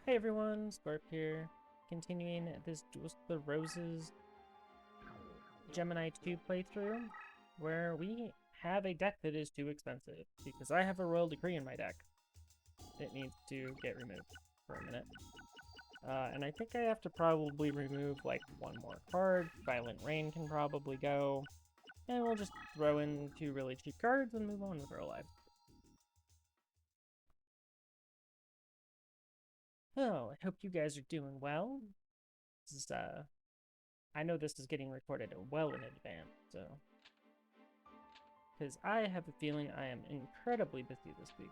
Hey everyone, Scorp here, continuing this Duels of the Roses Gemini 2 playthrough, where we have a deck that is too expensive, because I have a Royal Decree in my deck. It needs to get removed for a minute. And I think I have to probably remove like one more card. Violent Rain can probably go. And we'll just throw in two really cheap cards and move on with our lives. Oh, I hope you guys are doing well. This is, I know this is getting recorded well in advance, so... because I have a feeling I am incredibly busy this week.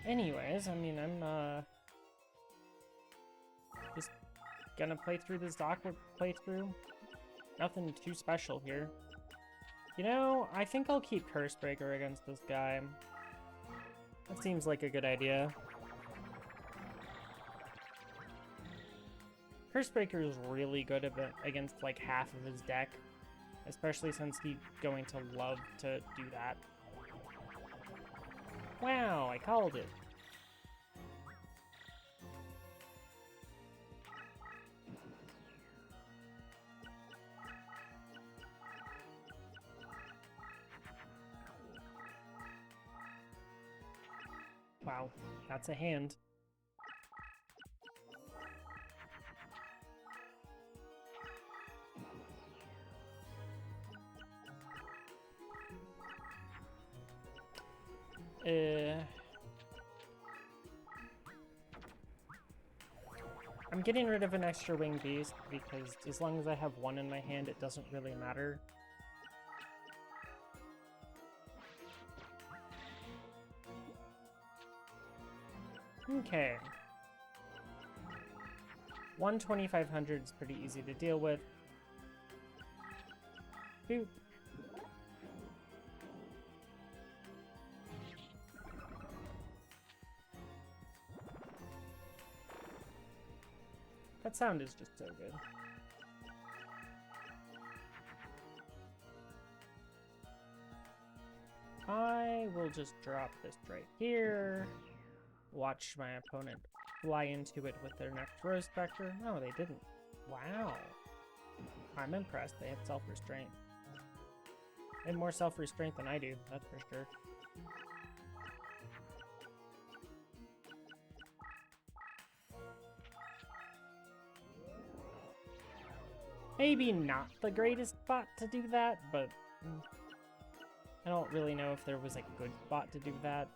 Anyways, I mean, I'm, just gonna play through this Aqua playthrough. Nothing too special here. You know, I think I'll keep Cursebreaker against this guy. That seems like a good idea. Cursebreaker is really good against like half of his deck, especially since he's going to love to do that. Wow, I called it. Wow, that's a hand. I'm getting rid of an extra winged beast because as long as I have one in my hand, it doesn't really matter. Okay. 1,2500 is pretty easy to deal with. Boop. That sound is just so good. I will just drop this right here. Watch my opponent fly into it with their next Rose Spectre. No, they didn't. Wow. I'm impressed. They have self-restraint. They have more self-restraint than I do, that's for sure. Maybe not the greatest spot to do that, but I don't really know if there was a good spot to do that.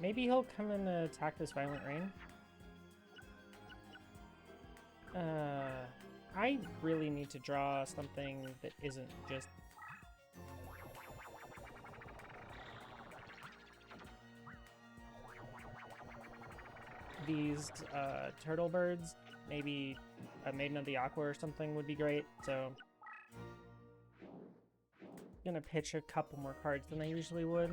Maybe he'll come and attack this Violent Rain. I really need to draw something that isn't just... these turtle birds. Maybe a Maiden of the Aqua or something would be great, so... I'm gonna pitch a couple more cards than I usually would.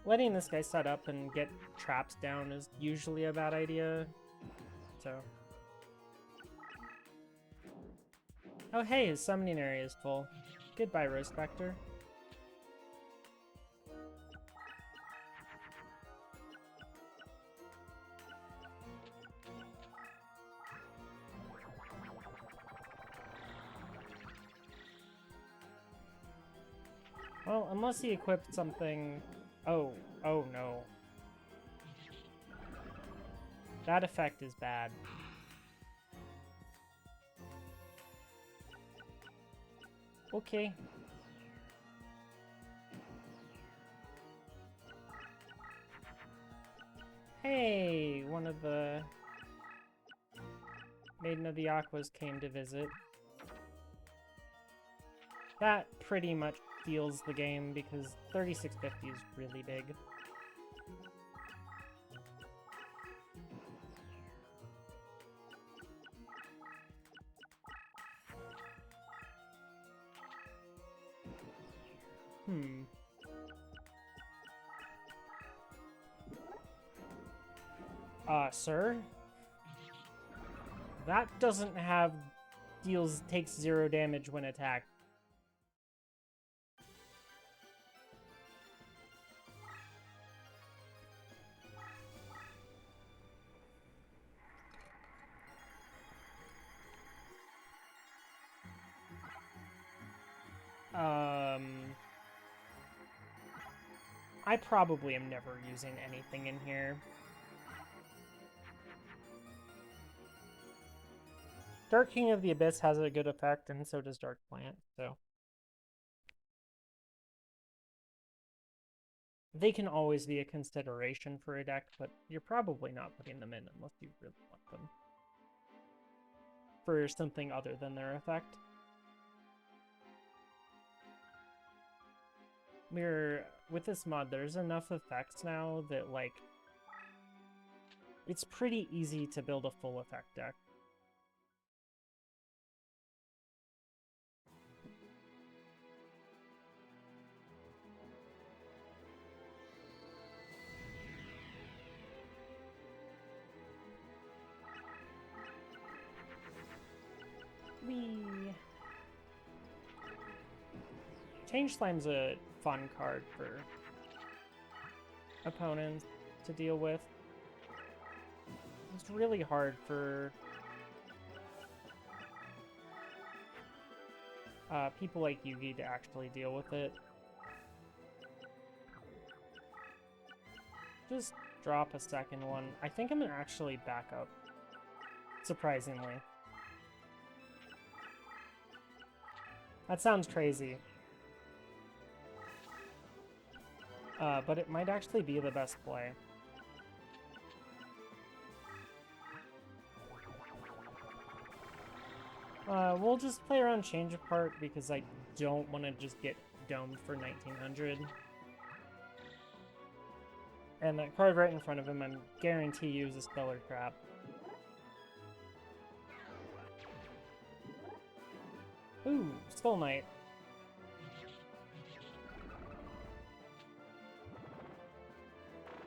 Letting this guy set up and get traps down is usually a bad idea, so... Oh hey, his summoning area is full. Goodbye, Rose Spectre. Well, unless he equipped something... Oh no. That effect is bad. Okay. Hey, one of the Maiden of the Aquas came to visit. That pretty much steals the game because 3650 is really big. Sir? That doesn't have... takes 0 damage when attacked. I probably am never using anything in here. Dark King of the Abyss has a good effect, and so does Dark Plant, so... They can always be a consideration for a deck, but you're probably not putting them in unless you really want them. For something other than their effect. With this mod, there's enough effects now that, like, it's pretty easy to build a full effect deck. Change Slime's a fun card for opponents to deal with. It's really hard for people like Yugi to actually deal with it. Just drop a second one. I think I'm gonna actually back up, surprisingly. That sounds crazy. But it might actually be the best play. We'll just play around Change of Heart because I don't want to just get domed for 1900. And that card right in front of him, I guarantee you, is a Stellar Trap. Ooh, Skull Knight.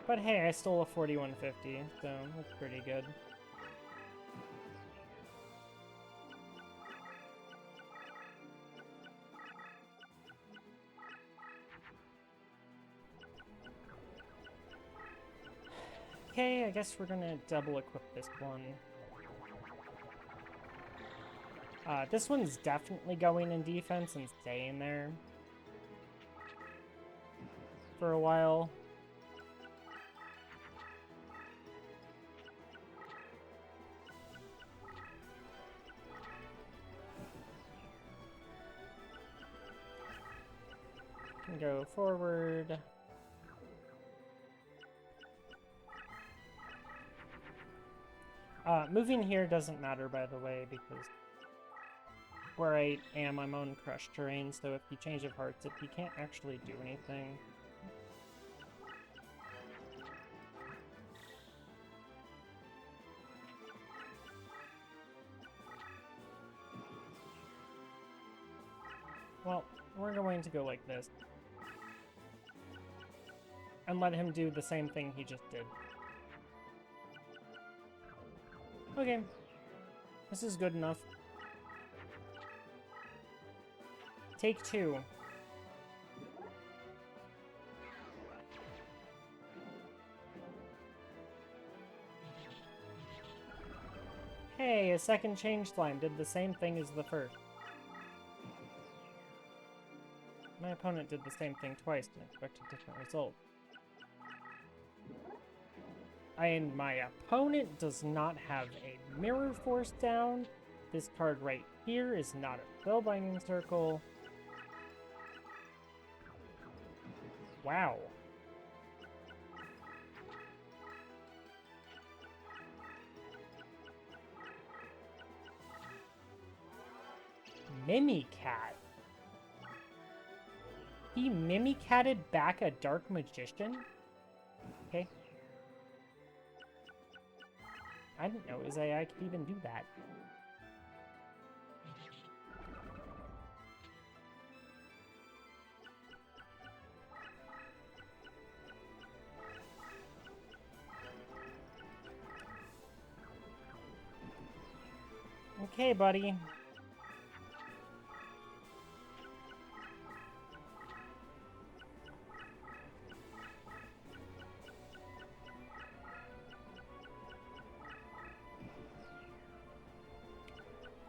But hey, I stole a 4150, so that's pretty good. Okay, I guess we're gonna double equip this one. This one's definitely going in defense and staying there for a while. Can go forward. Moving here doesn't matter, by the way, because where I am, I'm on crushed terrain, so if he Change of Hearts, he can't actually do anything. Well, we're going to go like this. And let him do the same thing he just did. Okay. This is good enough. Take 2. Hey, a second Change Slime did the same thing as the first. My opponent did the same thing twice and expected a different result. And my opponent does not have a Mirror Force down. This card right here is not a Spellbinding Circle. Wow. Mimicat. He Mimicatted back a Dark Magician? Okay. I didn't know his AI could even do that. Okay, buddy.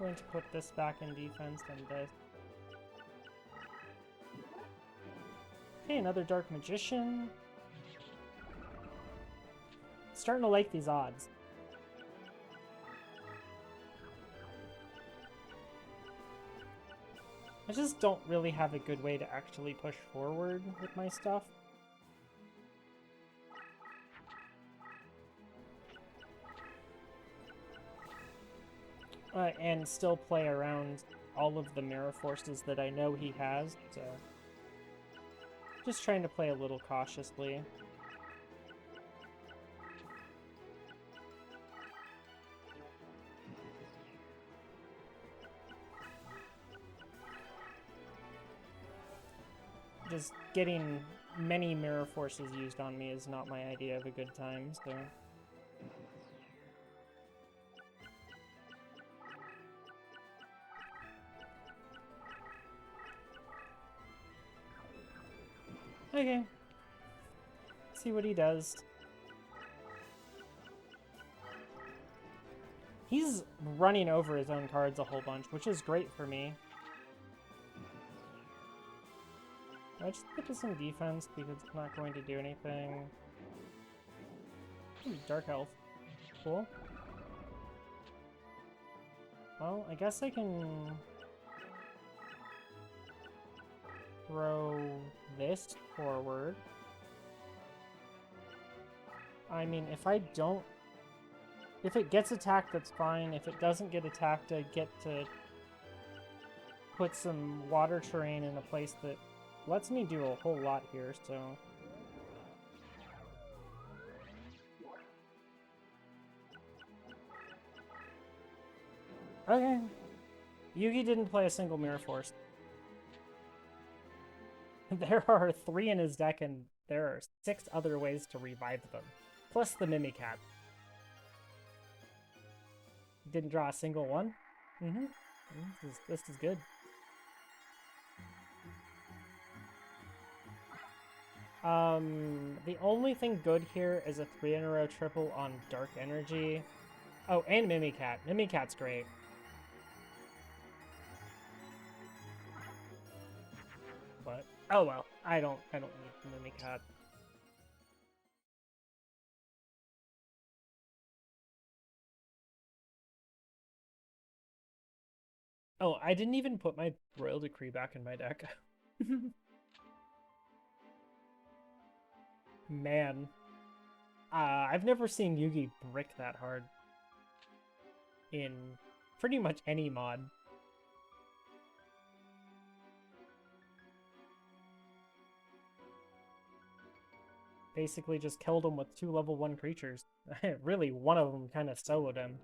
Going to put this back in defense and this. Okay, another Dark Magician. Starting to like these odds. I just don't really have a good way to actually push forward with my stuff. And still play around all of the mirror forces that I know he has, so just trying to play a little cautiously. Just getting many mirror forces used on me is not my idea of a good time, so... Okay. See what he does. He's running over his own cards a whole bunch, which is great for me. I just put this in defense because it's not going to do anything. Ooh, Dark Elf. Cool. Well, I guess I can throw this forward. I mean, if I don't... If it gets attacked, that's fine. If it doesn't get attacked, I get to put some water terrain in a place that lets me do a whole lot here, so... Okay. Yugi didn't play a single Mirror Force. There are 3 in his deck, and there are 6 other ways to revive them. Plus the Mimicat. Didn't draw a single one? Mm-hmm. This is good. The only thing good here is a 3-in-a-row triple on Dark Energy. Oh, and Mimicat. Mimicat's great. But oh well, I don't need Mimicat. Oh, I didn't even put my Royal Decree back in my deck. Man. I've never seen Yugi brick that hard. In pretty much any mod. Basically just killed him with 2 level 1 creatures. Really, one of them kind of soloed him.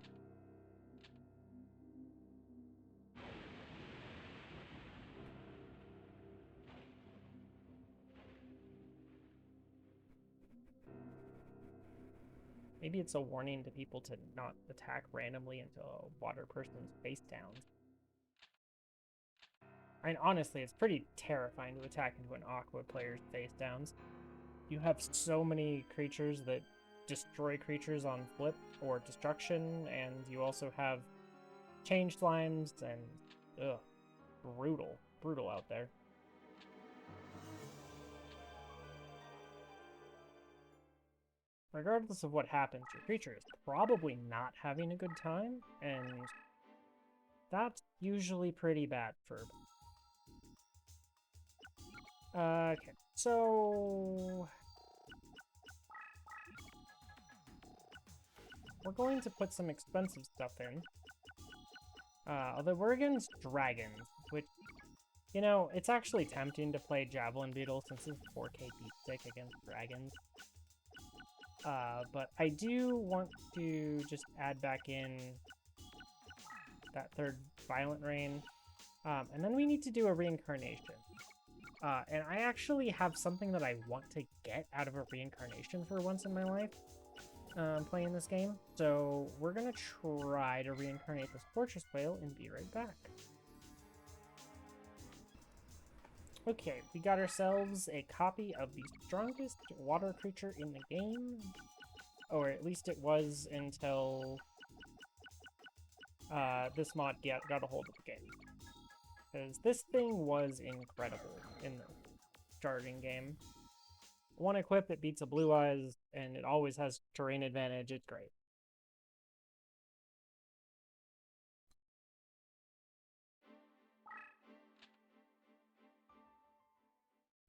Maybe it's a warning to people to not attack randomly into a water person's face downs. I mean, honestly, it's pretty terrifying to attack into an Aqua player's face downs. You have so many creatures that destroy creatures on flip or destruction, and you also have change slimes, and ugh, brutal out there. Regardless of what happens, your creature is probably not having a good time, and that's usually pretty bad for... Okay, so... we're going to put some expensive stuff in. Although we're against dragons, which, you know, it's actually tempting to play Javelin Beetle since it's 4k beat stick against dragons. But I do want to just add back in that 3rd Violent Rain. And then we need to do a reincarnation. And I actually have something that I want to get out of a reincarnation for once in my life. playing this game. So we're gonna try to reincarnate this fortress whale and be right back. Okay, we got ourselves a copy of the strongest water creature in the game. Or at least it was until this mod got a hold of the game. Because this thing was incredible in the starting game. One equip, it beats a Blue Eyes, and it always has terrain advantage. It's great.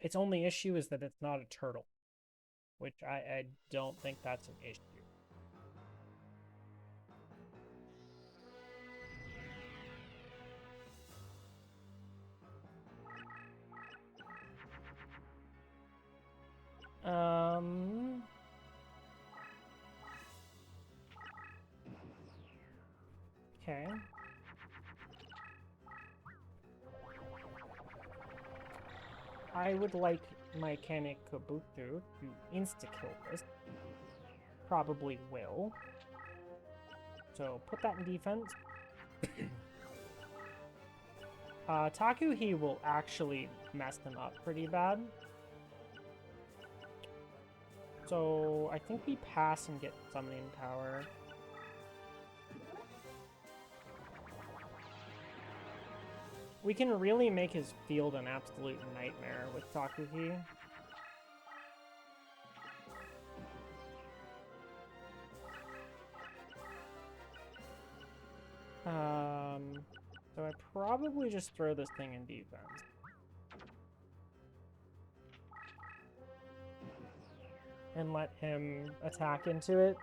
Its only issue is that it's not a turtle, which I don't think that's an issue. Okay. I would like my Kanik Kabuto to insta-kill this. Probably will. So put that in defense. Takuhi will actually mess them up pretty bad. So I think we pass and get summoning power. We can really make his field an absolute nightmare with Takuhi. So I probably just throw this thing in defense. And let him attack into it.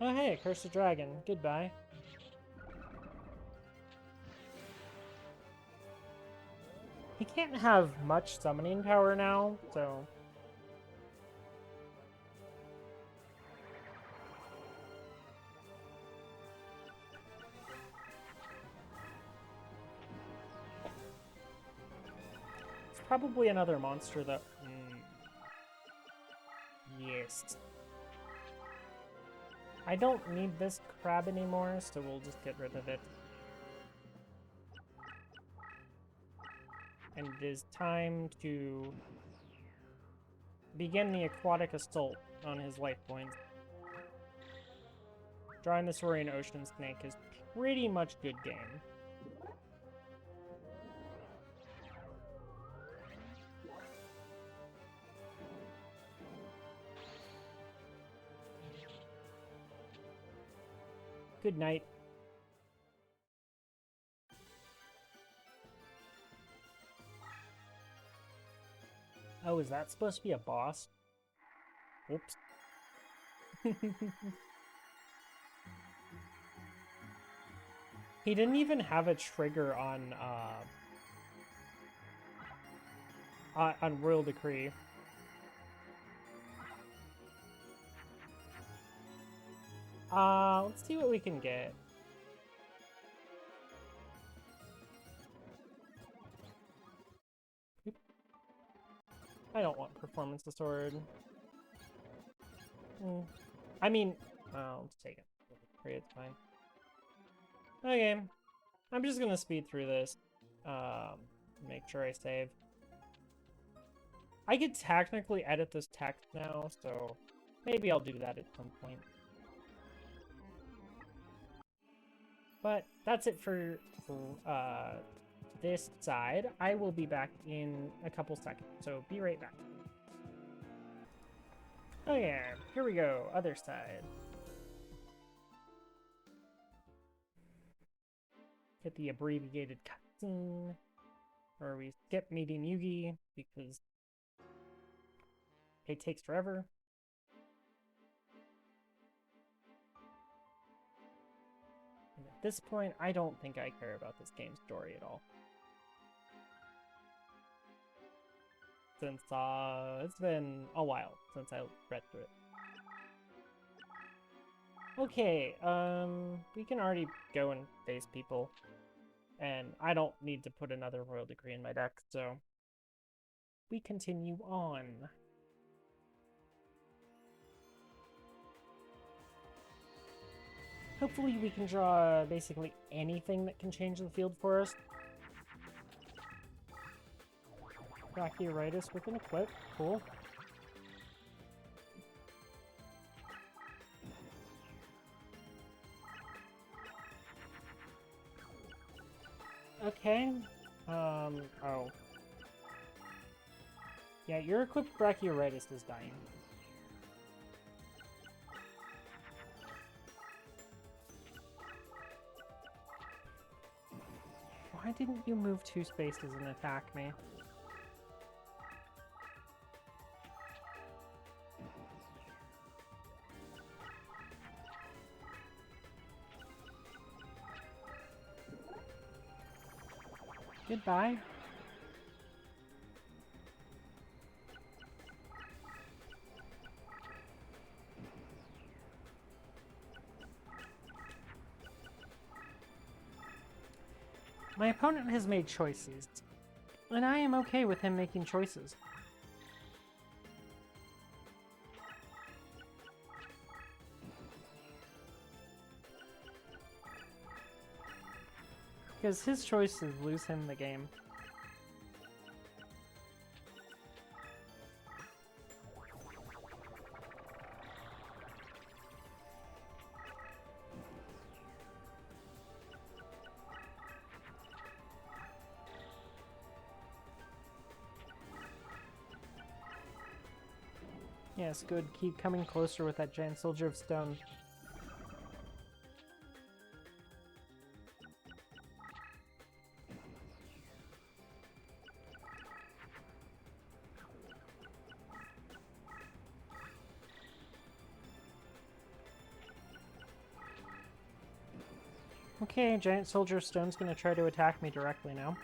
Oh hey, Curse the Dragon. Goodbye. He can't have much summoning power now, so... It's probably another monster that... Yes. I don't need this crab anymore, so we'll just get rid of it. And it is time to begin the aquatic assault on his life points. Drawing the Saurian Ocean Snake is pretty much good game. Good night. Oh, is that supposed to be a boss? Oops. He didn't even have a trigger on Royal Decree. Let's see what we can get. I don't want Performance the Sword. I mean, I'll just take it. It's fine. Okay, I'm just gonna speed through this. Make sure I save. I could technically edit this text now, so maybe I'll do that at some point. But that's it for this side. I will be back in a couple seconds, so be right back. Oh yeah, here we go, other side. Get the abbreviated cutscene, or we skip meeting Yugi because it takes forever. And at this point, I don't think I care about this game's story at all. Since it's been a while since I read through it. Okay, we can already go and face people. And I don't need to put another Royal Decree in my deck, so we continue on. Hopefully we can draw basically anything that can change the field for us. Brachioridus with an equip. Cool. Okay. Oh. Yeah, your equipped Brachioridus is dying. Why didn't you move 2 spaces and attack me? Goodbye. My opponent has made choices, and I am okay with him making choices. Because his choices lose him the game. Yes, good. Keep coming closer with that giant soldier of stone. Okay, giant soldier of stone's gonna try to attack me directly now.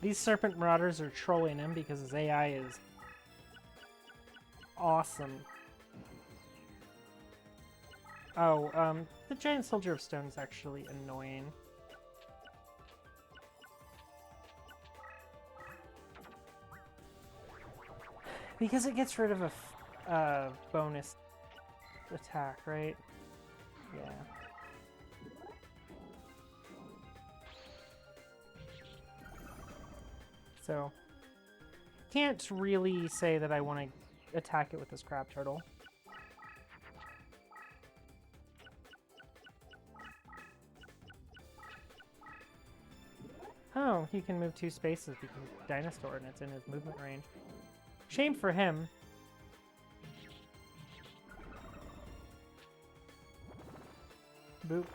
These serpent marauders are trolling him because his AI is awesome. Oh, the giant soldier of stone is actually annoying. Because it gets rid of a bonus attack, right? Yeah. So, can't really say that I want to attack it with this crab turtle. Oh, he can move 2 spaces because it's dinosaur and it's in his movement range. Shame for him. Boop.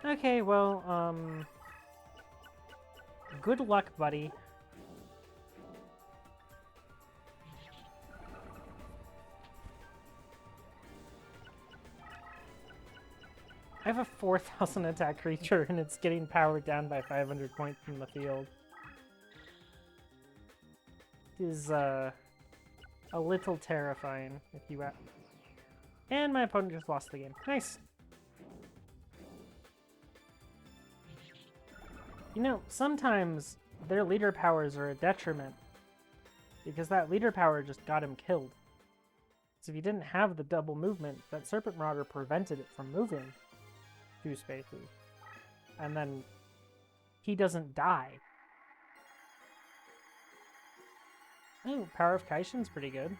Okay, well, good luck, buddy. I have a 4,000 attack creature and it's getting powered down by 500 points from the field. It is, a little terrifying, if you ask. And my opponent just lost the game. Nice! You know, sometimes their leader powers are a detriment, because that leader power just got him killed. So if he didn't have the double movement, that Serpent Marauder prevented it from moving 2 spaces. And then he doesn't die. Oh, Power of Kaishin's pretty good.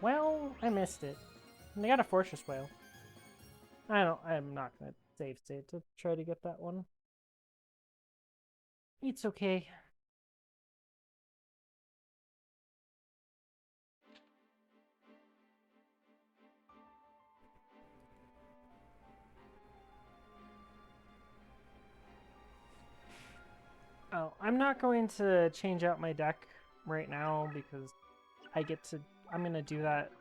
Well, I missed it. And they got a Fortress Whale. I'm not gonna save state to try to get that one. It's okay. Oh, I'm not going to change out my deck right now because I'm gonna do that,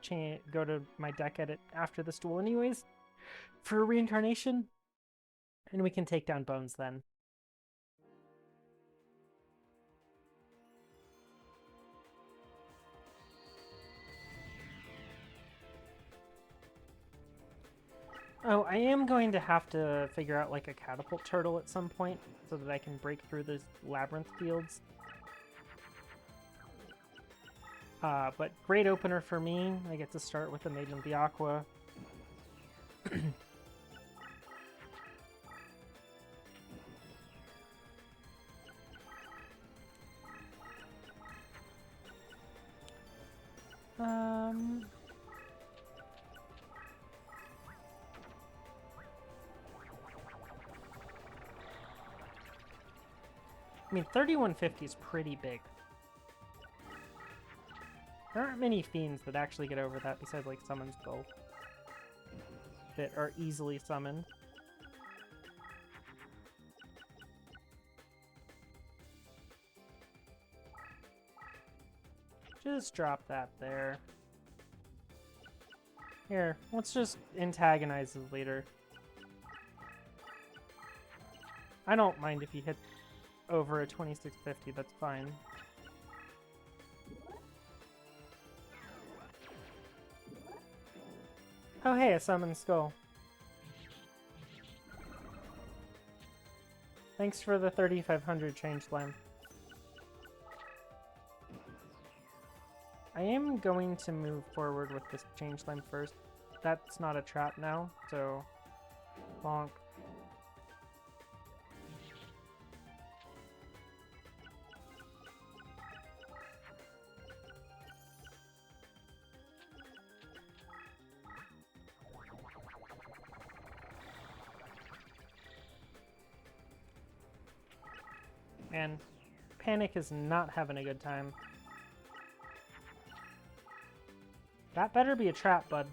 go to my deck edit after this duel anyways. for a reincarnation, and we can take down Bones then. Oh, I am going to have to figure out like a catapult turtle at some point so that I can break through those labyrinth fields. But great opener for me. I get to start with the Maiden of the Aqua. I mean, 3150 is pretty big. There aren't many fiends that actually get over that besides, like, Summon's Skull. That are easily summoned. Just drop that there. Here, let's just antagonize his leader. I don't mind if you hit over a 2650, that's fine. Oh hey, a Summoned Skull. Thanks for the 3500 change lamp. I am going to move forward with this change lamp first. That's not a trap now, so bonk. And Panic is not having a good time. That better be a trap, bud.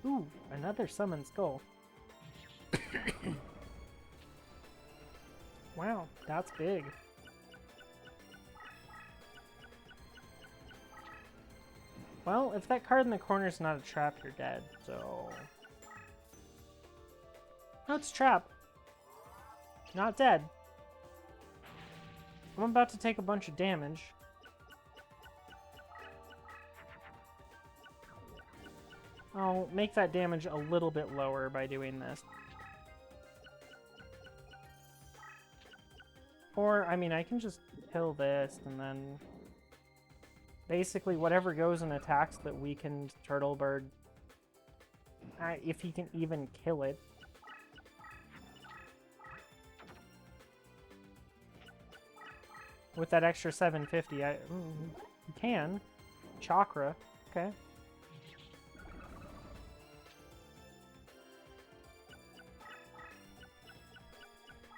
Ooh, another Summoned Skull. Wow, that's big. Well, if that card in the corner is not a trap, you're dead, so... No, it's a trap. Not dead. I'm about to take a bunch of damage. I'll make that damage a little bit lower by doing this. Or, I mean, I can just kill this and then... Basically, whatever goes and attacks that weakened Turtle Bird, if he can even kill it. With that extra 750, you can. Chakra, okay.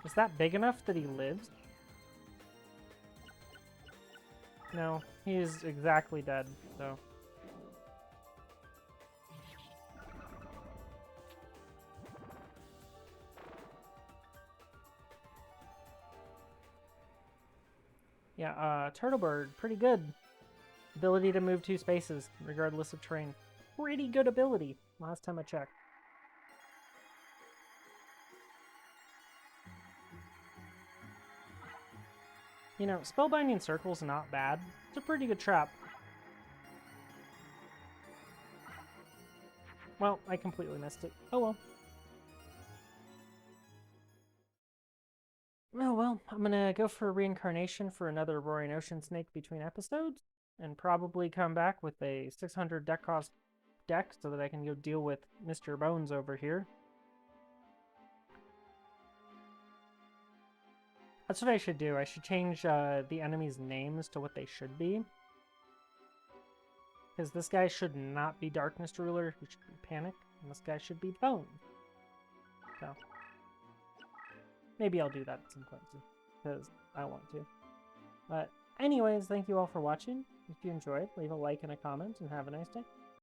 Is that big enough that he lives? No, he is exactly dead, so... Yeah, Turtle Bird, pretty good. Ability to move 2 spaces, regardless of terrain. Pretty good ability, last time I checked. You know, Spellbinding Circle's not bad. It's a pretty good trap. Well, I completely missed it. Oh well. Oh well, I'm gonna go for a reincarnation for another Roaring Ocean Snake between episodes, and probably come back with a 600 deck cost deck so that I can go deal with Mr. Bones over here. That's what I should do. I should change the enemies' names to what they should be. Because this guy should not be Darkness Ruler, he should be Panic, and this guy should be Bone. So, maybe I'll do that at some point, because I want to. But anyways, thank you all for watching. If you enjoyed, leave a like and a comment, and have a nice day.